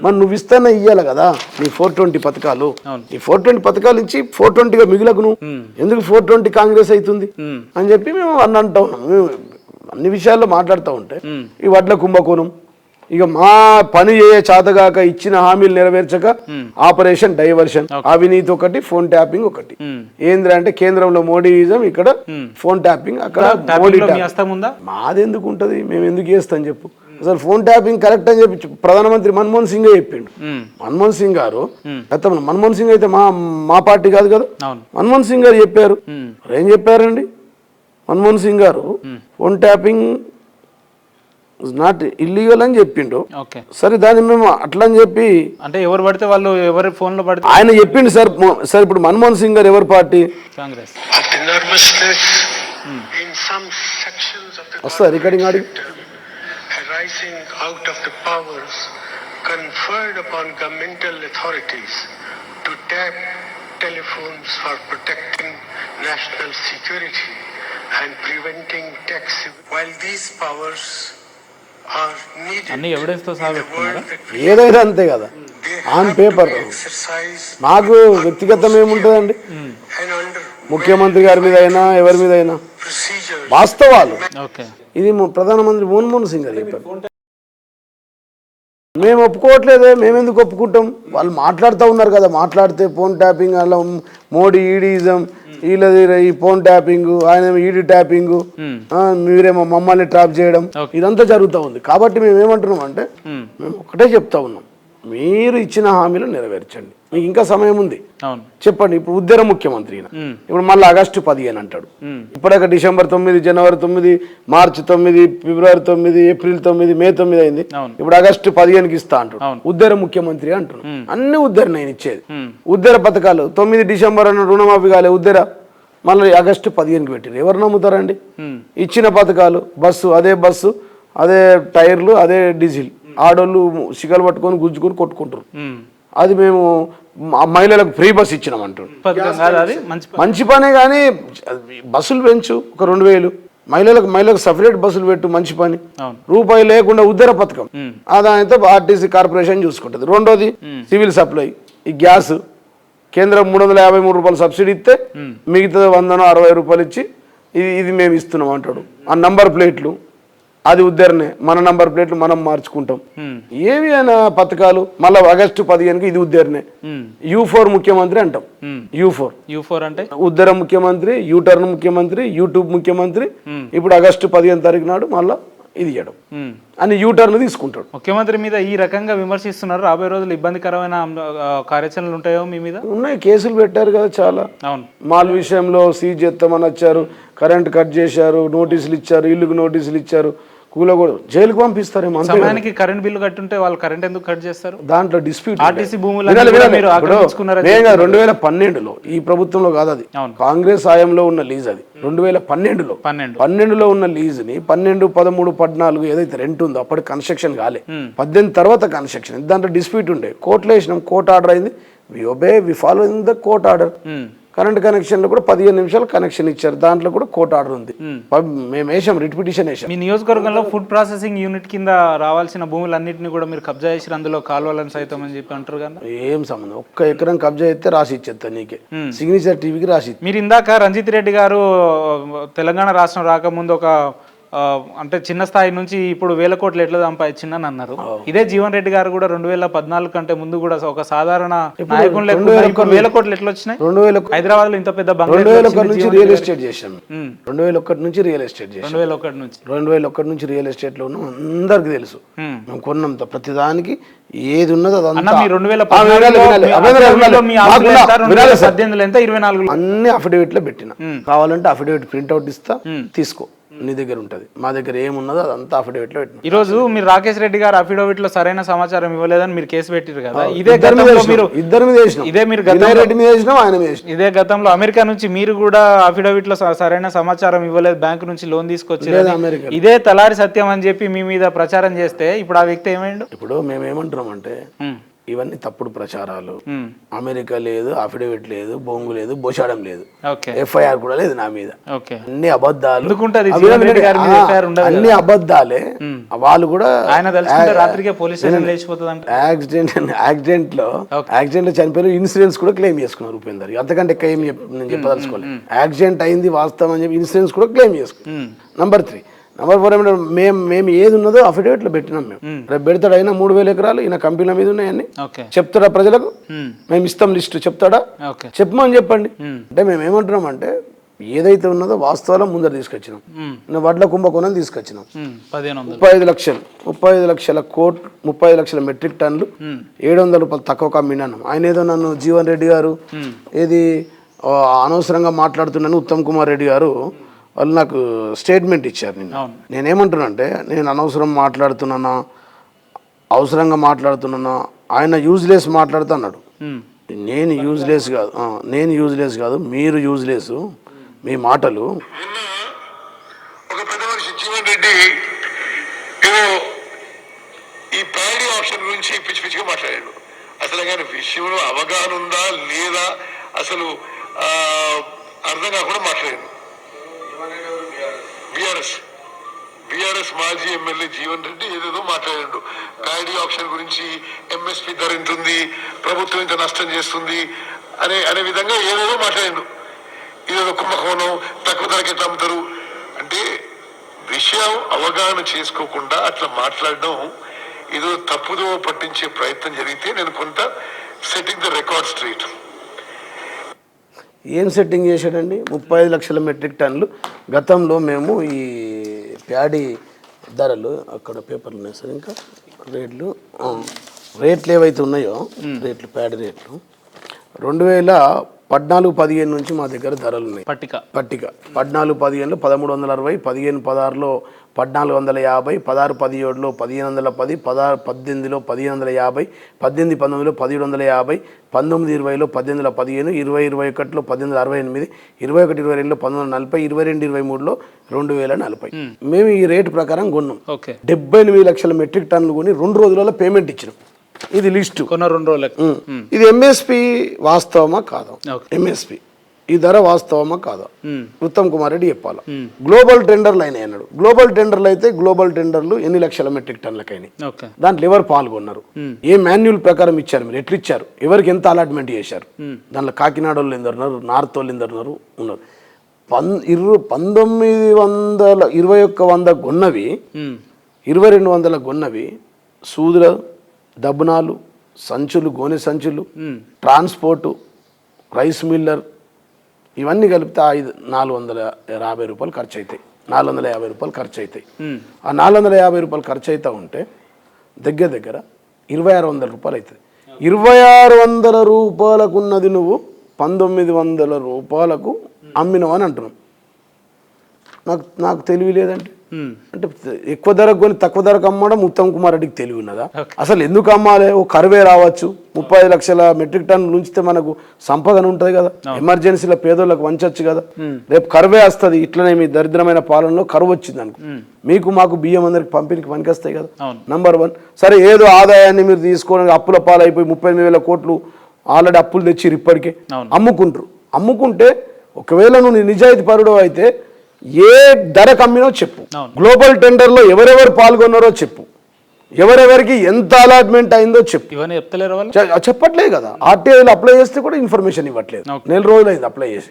మరి నువ్వు ఇస్తానే ఇయ్యాలి కదా నీ 420 పథకాలు. ఈ 420 పథకాలు ఇచ్చి 420గా మిగిలకు నువ్వు ఎందుకు 420 కాంగ్రెస్ అవుతుంది అని చెప్పి మేము అంటా ఉన్నాం. మేము అన్ని విషయాల్లో మాట్లాడుతూ ఉంటే ఈ వడ్ల కుంభకోణం, ఇక మా పని చేయ చేతగాక ఇచ్చిన హామీలు నెరవేర్చక ఆపరేషన్ డైవర్షన్, అవినీతి ఒకటి, ఫోన్ ట్యాపింగ్ ఒకటి. ఏంద్రా అంటే కేంద్రంలో మోడీయిజం, ఇక్కడ ఫోన్ ట్యాపింగ్, అక్కడ మోడీ. మాదెందుకు ఉంటది, మేము ఎందుకు చేస్తాం చెప్పు. అసలు ఫోన్ ట్యాపింగ్ కరెక్ట్ అని చెప్పి ప్రధానమంత్రి మన్మోహన్ సింగ్ చెప్పిండు. మన్మోహన్ సింగ్ గారు గతంలో, మన్మోహన్ సింగ్ అయితే మా పార్టీ కాదు కదా, మన్మోహన్ సింగ్ గారు చెప్పారు. ఏం చెప్పారండి మన్మోహన్ సింగ్ గారు? ఫోన్ ట్యాపింగ్ నాట్ ఇల్లీగల్ అని చెప్పిండు. సరే దాన్ని మేము అట్లా అని చెప్పి, అంటే ఎవరు పడితే వాళ్ళు ఎవరి ఫోన్ లో పడితే ఆయన చెప్పిండు. సార్ ఇప్పుడు మన్మోహన్ సింగ్ గారు ఎవరి పార్టీ? కాంగ్రెస్. వస్తా recording Audi arising out of the powers conferred upon governmental authorities to tap telephones for protecting national security and preventing tax. While these powers are needed, ఏదైనా అంతే కదా ఆన్ పేపర్. మాకు వ్యక్తిగతం ఏముంటుందండి, ముఖ్యమంత్రి గారి మీద అయినా ఎవరి మీద అయినా వాస్తవాలు. ఇది ప్రధానమంత్రి మన్మోహన్ సింగ్ గారు చెప్పారు. మేము ఒప్పుకోవట్లేదే, మేమెందుకు ఒప్పుకుంటాం? వాళ్ళు మాట్లాడుతూ ఉన్నారు కదా, మాట్లాడితే ఫోన్ ట్యాపింగ్, అలా మోడీ ఈడీయిజం, వీళ్ళది ఈ ఫోన్ ట్యాపింగ్, ఆయన ఈడీ ట్యాపింగ్, మీరేమో మమ్మల్ని ట్రాప్ చేయడం, ఇదంతా జరుగుతూ ఉంది. కాబట్టి మేము ఏమంటున్నాం అంటే, మేము ఒకటే చెప్తా ఉన్నాం, మీరు ఇచ్చిన హామీలు నెరవేర్చండి. మీకు ఇంకా సమయం ఉంది, చెప్పండి. ఇప్పుడు ఉద్దర ముఖ్యమంత్రి ఇప్పుడు మళ్ళీ ఆగస్టు 15 అంటాడు. ఇప్పటిక డిసెంబర్ 9, జనవరి 9, మార్చి 9, ఫిబ్రవరి 9, ఏప్రిల్ 9, మే 9 అయింది. ఇప్పుడు ఆగస్టు 15కి ఇస్తా అంటాడు. ఉద్దర ముఖ్యమంత్రి అంటున్నాడు. అన్ని ఉద్దర నేను ఇచ్చేది. ఉద్దర పథకాలు 9 డిసెంబర్ అన్న రుణమాఫీ కాలే ఉద్దర, మళ్ళీ ఆగస్టు 15కి పెట్టారు. ఎవరు నమ్ముతారండి? ఇచ్చిన పథకాలు, బస్సు అదే బస్సు, అదే టైర్లు, అదే డీజిల్, ఆడోళ్ళు శిఖలు పట్టుకొని గుంజుకొని కొట్టుకుంటారు. అది మేము మహిళలకు ఫ్రీ బస్ ఇచ్చినాం అంటారు. మంచి పనే, కానీ బస్సులు పెంచు ఒక 2000, మహిళలకు సపరేట్ బస్సులు పెట్టు, మంచి పని. రూపాయి లేకుండా ఉద్దర పథకం, ఆదాయంతో ఆర్టీసీ కార్పొరేషన్ చూసుకుంటుంది. రెండోది సివిల్ సప్లై, ఈ గ్యాస్ కేంద్రం 353 రూపాయలు సబ్సిడీ ఇస్తే మిగతా 160 రూపాయలు ఇచ్చి ఇది మేము ఇస్తున్నాం అంటాడు. ఆ నంబర్ ప్లేట్లు అది ఉద్దరనే, మన నంబర్ ప్లేట్లు మనం మార్చుకుంటాం. ఏవి అయినా పథకాలు మళ్ళీ ఆగస్టు 15కి ఇది ఉద్దరనే. U4 ముఖ్యమంత్రి అంటాం. U4 అంటే ఉద్దర ముఖ్యమంత్రి, యూటర్న్ ముఖ్యమంత్రి, యూట్యూబ్ ముఖ్యమంత్రి. ఇప్పుడు ఆగస్టు 15 తారీఖు నాడు మళ్ళా ఇది చేయడం అని యూటర్న్ తీసుకుంటాడు. ముఖ్యమంత్రి మీద ఈ రకంగా విమర్శిస్తున్నారు. రాబోయే రోజులు ఇబ్బందికరమైన కార్యాచరణలు ఉంటాయో మీ మీద? ఉన్నాయి, కేసులు పెట్టారు కదా చాలా. మాల్ విషయంలో సీజ్ చేస్తామని వచ్చారు, కరెంట్ కట్ చేశారు, నోటీసులు ఇచ్చారు, ఇల్లుకు నోటీసులు ఇచ్చారు, కూలగూడదు, జైలుకు పంపిస్తారేమో. సమయానికి కరెంట్ బిల్లు కట్టుంటే వాళ్ళు కరెంట్ ఎందుకు కట్ చేస్తారు? దాంట్లో డిస్ప్యూట్. ఆర్టీసీ భూములు 2012లో ఈ ప్రభుత్వంలో కాదు, అది కాంగ్రెస్ హయాంలో ఉన్న లీజ్. అది 2012లో ఉన్న లీజ్ ని 12, 13, 14 ఏదైతే రెంట్ ఉందో అప్పటి కన్స్ట్రక్షన్ కాలే, 18 తర్వాత కన్స్ట్రక్షన్. దాంట్లో డిస్ప్యూట్ ఉండే, కోర్టులో వేసినాం, కోర్టు ఆర్డర్ అయింది. We obey, we follow in the court order. Current connection లో కూడా 15 నిమిషాలు కనెక్షన్ ఇచ్చారు, దాంట్లో కూడా కోర్టు ఆర్డర్ ఉంది. మేము వేసాం, రిట్ పిటిషన్ వేసాం. మీ నియోజకవర్గంలో ఫుడ్ ప్రాసెసింగ్ యూనిట్ కింద రావాల్సిన భూములన్నింటినీ కూడా మీరు కబ్జా చేసి అందులో కాలువలను సైతం అని చెప్పి అంటారు కదా, ఏం సంబంధం? 1 ఎకరం కబ్జా అయితే రాసి ఇచ్చేస్తా నీకే, సిగ్నేచర్ టీవీకి రాసి. మీరు ఇందాక రంజిత్ రెడ్డి గారు తెలంగాణ రాష్ట్రం రాకముందు ఒక అంటే చిన్న స్థాయి నుంచి ఇప్పుడు 1000 కోట్లు ఎట్లా సంపాదించిందని అన్నారు. ఇదే జీవన్ రెడ్డి గారు కూడా 2014 కంటే ముందు కూడా ఒక సాధారణ నాయకులు 1000 కోట్లు ఎట్లా వచ్చినాయి? హైదరాబాద్ లో ఇంత పెద్ద 2001 నుంచి రియల్ ఎస్టేట్ చేశాను. 2001 నుంచి రియల్ ఎస్టేట్ చేశాను. 2001 నుంచి రియల్ ఎస్టేట్ లో ఉన్నాం, అందరికి తెలుసు. మేము కొన్నాం ప్రతిదానికి, ఏది ఉన్నదో అదంతా. అన్ని అఫిడవిట్ లో పెట్టిన, కావాలంటే అఫిడవిట్ ప్రింట్అవుట్ ఇస్తా, తీసుకో, నీ దగ్గర ఉంటది. మా దగ్గర ఏమున్నదో అదంతా అఫిడవిట్ లో పెట్టిన. ఈ రోజు మీరు రాకేష్ రెడ్డి గారు అఫిడవిట్ లో సరైన సమాచారం ఇవ్వలేదని మీరు కేసు పెట్టారు కదా, ఇద్దరి మీద వేసినాం. ఇదే గతంలో అమెరికా నుంచి మీరు కూడా అఫిడవిట్ లో సరైన సమాచారం ఇవ్వలేదు, బ్యాంకు నుంచి లోన్ తీసుకొచ్చి ఇదే తలారి సత్యం అని చెప్పి మీ మీద ప్రచారం చేస్తే ఇప్పుడు ఆ వ్యక్తి ఏమైండు? ఇప్పుడు మేము ఏమంటున్నాం అంటే, ఇవన్నీ తప్పుడు ప్రచారాలు. అమెరికా లేదు, అఫిడవిట్ లేదు, బొంగు లేదు, బోషాడం లేదు, ఎఫ్ఐఆర్ కూడా లేదు నా మీద. అన్ని అబద్ధాలు, అన్ని అబద్ధాలే. వాళ్ళు కూడా యాక్సిడెంట్ లో చనిపోయిన ఇన్సూరెన్స్ కూడా క్లెయిమ్ చేసుకున్నారు ఉపేందర్. అంతకంటే ఎక్కువ ఏం నేను చెప్పదలుచుకోలేదు. యాక్సిడెంట్ అయింది వాస్తవం అని చెప్పి ఇన్సూరెన్స్ కూడా క్లెయిమ్ చేసుకున్నాం. నంబర్ 3. నంబర్ 4 ఏమంటే మేము ఏది ఉన్నదో అఫిడవిట్లో పెట్టినాం. మేము రేపు పెడతాడు అయినా 3,000 ఎకరాలు ఈయన కంపెనీల మీద ఉన్నాయని చెప్తాడా ప్రజలకు? మేము ఇస్తాం లిస్టు చెప్తాడా? చెప్పమని చెప్పండి. అంటే మేము ఏమంటున్నాం అంటే ఏదైతే ఉన్నదో వాస్తవాలు ముందర తీసుకొచ్చినాం. వడ్ల కుంభకోణం తీసుకొచ్చినాం. 35 లక్షల కోట్లు, 35 లక్షల మెట్రిక్ టన్నులు, 700 రూపాయలు తక్కువ కమ్మినాను. ఆయన ఏదో నన్ను జీవన్ రెడ్డి గారు ఏది అనవసరంగా మాట్లాడుతున్నాను, ఉత్తమ్ కుమార్ రెడ్డి గారు వాళ్ళు నాకు స్టేట్మెంట్ ఇచ్చారు. నేనేమంటున్నా అంటే నేను అనవసరం మాట్లాడుతున్నానా, అవసరంగా మాట్లాడుతున్నానా, ఆయన యూజ్లెస్ మాట్లాడుతూ అన్నాడు. నేను యూజ్లెస్ కాదు, మీరు యూజ్లెస్. మీ మాటలు ఒక పెద్ద మనిషి జీవన్ రెడ్డి ఏదో ఈ ప్యాడీ ఆప్షన్ గురించి పిచ్చి పిచ్చిగా మాట్లాడాడు. అసలు కానీ విషయంలో అవగాహన ఉందా లేదా అసలు అర్థం కాకుండా మాట్లాడాడు. బీఆర్ఎస్ మాజీ ఎమ్మెల్యే జీవన్ రెడ్డి ఏదేదో మాట్లాడాడు. ప్యాడీ ఆప్షన్ గురించి, ఎంఎస్పీ ధర ఎంత ఉంది, ప్రభుత్వం ఇంత నష్టం చేస్తుంది అనే విధంగా ఏదేదో మాట్లాడాడు. ఇదేదో కుంభకోణం, తక్కువ ధరకి ఎట్లా అమ్ముతారు అంటే విషయం అవగాహన చేసుకోకుండా అట్లా మాట్లాడడం ఏదో తప్పుదో పట్టించే ప్రయత్నం జరిగితే నేను కొంత సెట్టింగ్ ద రికార్డ్ స్ట్రీట్. ఏం సెట్టింగ్ చేశాడండి? 35 లక్షల మెట్రిక్ టన్నులు. గతంలో మేము ఈ ప్యాడీ ధరలు అక్కడ పేపర్లు ఉన్నాయి సార్, ఇంకా రేట్లు ఏవైతే ఉన్నాయో ప్యాడీ రేట్లు 2014-15 నుంచి మా దగ్గర ధరలు ఉన్నాయి. పట్టిక 14-15లో 1360, 15-16లో 1450, 16-17లో 1510, 16-18లో 1550, 18-19లో 1750, 19-20లో 1815, 20-21లో 1868, 21-22లో 1940, 22-23లో 2040. మేము ఈ రేటు ప్రకారం కొన్నాం. 78 లక్షల మెట్రిక్ టన్నులు కొని 2 రోజులలో పేమెంట్ ఇచ్చినాం. ఇది లిస్టు కొన్న 2 రోజులకు. ఇది ఎంఎస్పి వాస్తవమా కాదా? ఎంఎస్పి ఈ ధర వాస్తవమా కాదా? ఉత్తమ్ కుమార్ రెడ్డి చెప్పాలి. గ్లోబల్ టెండర్లు అయినాయి అన్నాడు. గ్లోబల్ టెండర్లు అయితే గ్లోబల్ టెండర్లు ఎన్ని లక్షల మెట్రిక్ టన్నులకైనాయి? దాంట్లో ఎవరు పాల్గొన్నారు? ఏ మాన్యువల్ ప్రకారం ఇచ్చారు? మీరు ఎట్లు ఇచ్చారు? ఎవరికి ఎంత అలాట్మెంట్ చేశారు? దాంట్లో కాకినాడ వాళ్ళు ఎందరున్నారు, నార్త్ వాళ్ళు ఎందరున్నారు ఉన్నారు. 1900 గొన్నవి, 2200 గొన్నవి, సూదుల దబ్బునాలు, సంచులు, గోనె సంచులు, ట్రాన్స్పోర్టు, రైస్ మిల్లర్ ఇవన్నీ కలిపితే 450 రూపాయలు ఖర్చు అవుతాయి. 450 రూపాయలు ఖర్చు అవుతాయి. ఆ 450 రూపాయలు ఖర్చు అవుతా ఉంటే దగ్గర 2600 రూపాయలు అవుతుంది. 2600 రూపాయలకు ఉన్నది నువ్వు 1900 రూపాయలకు అమ్మినవు అని అంటున్నావు. నాకు తెలివి లేదంటే అంటే ఎక్కువ ధరకు కొని తక్కువ ధరకు అమ్మడం ఉత్తమ్ కుమార్ రెడ్డికి తెలివి ఉన్నదా? అసలు ఎందుకు అమ్మాలి? ఓ కరువే రావచ్చు, 35 లక్షల మెట్రిక్ టన్నులు ఉంచితే మనకు సంపదన ఉంటుంది కదా, ఎమర్జెన్సీలో పేదోళ్ళకి వంచొచ్చు కదా. రేపు కరువే వస్తుంది. ఇట్లనే మీ దరిద్రమైన పాలనలో కరువు వచ్చింది అనుకో, మీకు మాకు బియ్యం అందరికి పంపిణీకి పనికొస్తాయి కదా. నంబర్ 1. సరే, ఏదో ఆదాయాన్ని మీరు తీసుకోవడానికి అప్పుల పాలైపోయి 38,000 కోట్లు ఆల్రెడీ అప్పులు తెచ్చిరు, ఇప్పటికే అమ్ముకుంటారు. అమ్ముకుంటే ఒకవేళ నువ్వు నిజాయితీ పరుడు అయితే ఏ ధర కమ్మినో చెప్పు. గ్లోబల్ టెండర్లో ఎవరెవరు పాల్గొన్నారో చెప్పు. ఎవరెవరికి ఎంత అలాట్మెంట్ అయిందో చెప్పు. ఇవన్నీ చెప్తలేరు, చెప్పట్లేదు కదా. ఆర్టీఐలో అప్లై చేస్తే కూడా ఇన్ఫర్మేషన్ ఇవ్వట్లేదు. 4 రోజులు అయింది అప్లై చేసి.